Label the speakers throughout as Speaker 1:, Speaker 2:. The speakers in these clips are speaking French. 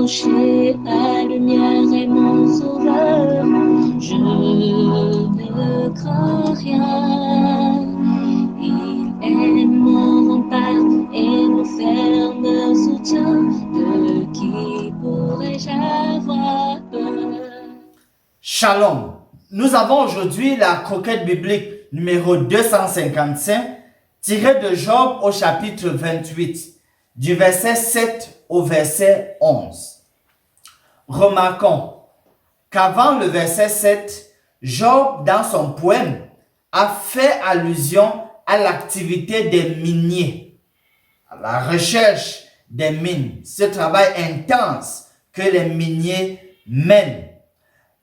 Speaker 1: approcher, la lumière est mon sauveur. Je ne crains rien. Il est mon rempart et mon ferme soutien. De qui pourrais-je avoir peur?
Speaker 2: Shalom. Nous avons aujourd'hui la croquette biblique numéro 255 tirée de Job au chapitre 28, du verset 7 au verset 11. Remarquons qu'avant le verset 7, Job, dans son poème, a fait allusion à l'activité des miniers, à la recherche des mines, ce travail intense que les miniers mènent.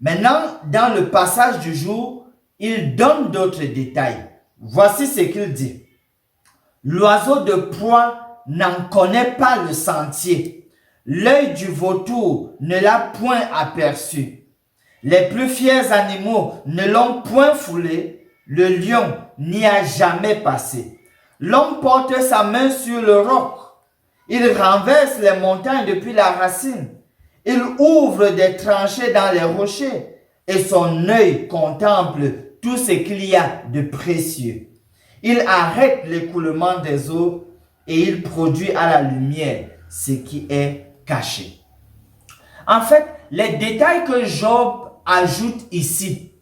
Speaker 2: Maintenant, dans le passage du jour, il donne d'autres détails. Voici ce qu'il dit. L'oiseau de proie n'en connaît pas le sentier. L'œil du vautour ne l'a point aperçu. Les plus fiers animaux ne l'ont point foulé. Le lion n'y a jamais passé. L'homme porte sa main sur le roc. Il renverse les montagnes depuis la racine. Il ouvre des tranchées dans les rochers et son œil contemple tout ce qu'il y a de précieux. Il arrête l'écoulement des eaux et il produit à la lumière ce qui est caché. En fait, les détails que Job ajoute ici,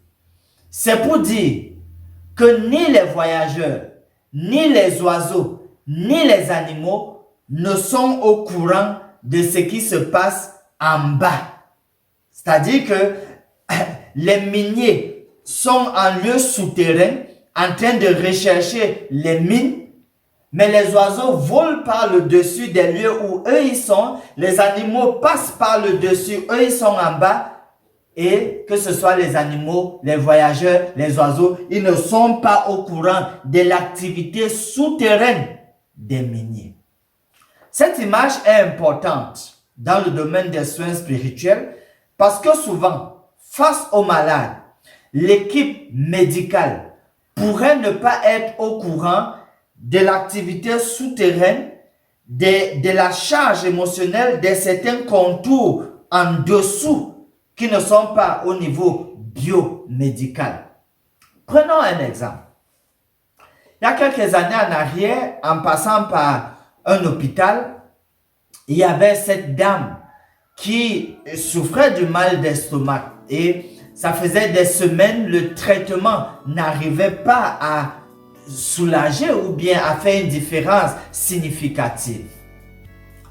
Speaker 2: c'est pour dire que ni les voyageurs, ni les oiseaux, ni les animaux ne sont au courant de ce qui se passe en bas. C'est-à-dire que les miniers sont en lieu souterrain en train de rechercher les mines, mais les oiseaux volent par le dessus des lieux où eux ils sont, les animaux passent par le dessus, eux ils sont en bas, et que ce soit les animaux, les voyageurs, les oiseaux, ils ne sont pas au courant de l'activité souterraine des miniers. Cette image est importante dans le domaine des soins spirituels parce que souvent, face aux malades, l'équipe médicale pourrait ne pas être au courant de l'activité souterraine, de la charge émotionnelle, de certains contours en dessous qui ne sont pas au niveau biomédical. Prenons un exemple. Il y a quelques années en arrière, en passant par un hôpital, il y avait cette dame qui souffrait du mal d'estomac et ça faisait des semaines, le traitement n'arrivait pas à soulager ou bien à faire une différence significative.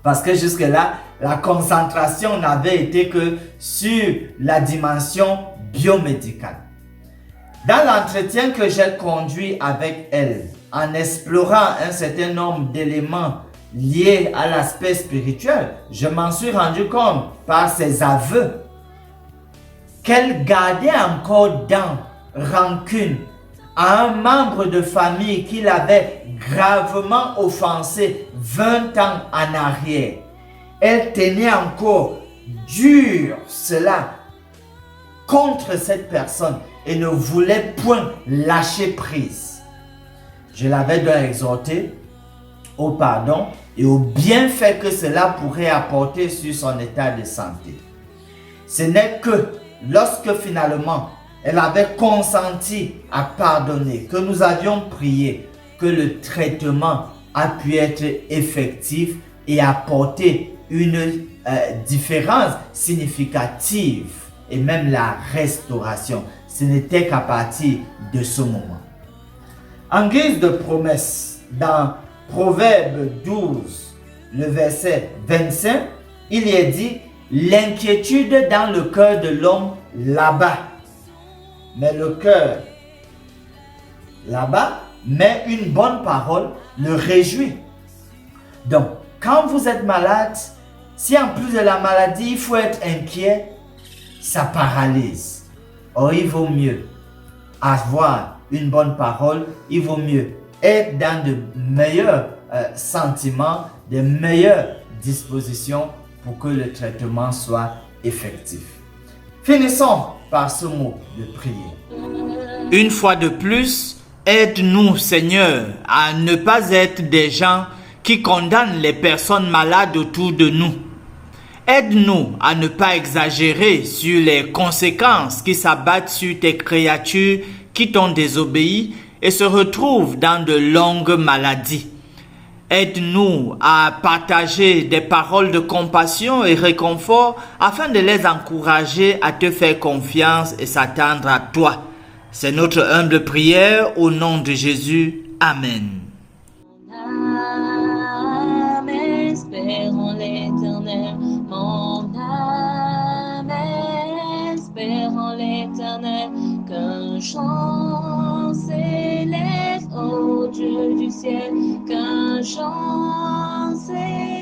Speaker 2: Parce que jusque-là, la concentration n'avait été que sur la dimension biomédicale. Dans l'entretien que j'ai conduit avec elle, en explorant un certain nombre d'éléments liés à l'aspect spirituel, je m'en suis rendu compte par ses aveux qu'elle gardait encore dans rancune à un membre de famille qui l'avait gravement offensé 20 ans en arrière. Elle tenait encore dur cela contre cette personne et ne voulait point lâcher prise. Je l'avais donc exhorté au pardon et au bienfait que cela pourrait apporter sur son état de santé. Ce n'est que lorsque finalement elle avait consenti à pardonner, que nous avions prié, que le traitement a pu être effectif et apporter une différence significative et même la restauration. Ce n'était qu'à partir de ce moment. En guise de promesse, dans Proverbe 12, le verset 25, il y est dit « L'inquiétude dans le cœur de l'homme l'abat, mais le cœur là-bas, mais une bonne parole le réjouit. » Donc, quand vous êtes malade, si en plus de la maladie, il faut être inquiet, ça paralyse. Or, il vaut mieux avoir une bonne parole, il vaut mieux être dans de meilleurs sentiments, de meilleures dispositions pour que le traitement soit effectif. Finissons par ce mot de prière. Une fois de plus, aide-nous, Seigneur, à ne pas être des gens qui condamnent les personnes malades autour de nous.
Speaker 3: Aide-nous à ne pas exagérer sur les conséquences qui s'abattent sur tes créatures qui t'ont désobéi et se retrouvent dans de longues maladies. Aide-nous à partager des paroles de compassion et réconfort afin de les encourager à te faire confiance et s'attendre à toi. C'est notre humble prière au nom de Jésus. Amen.
Speaker 1: Mon âme espère en l'Éternel, mon âme espère en l'Éternel, qu'un chant s'élève au Dieu du ciel, qu'un chant s'élève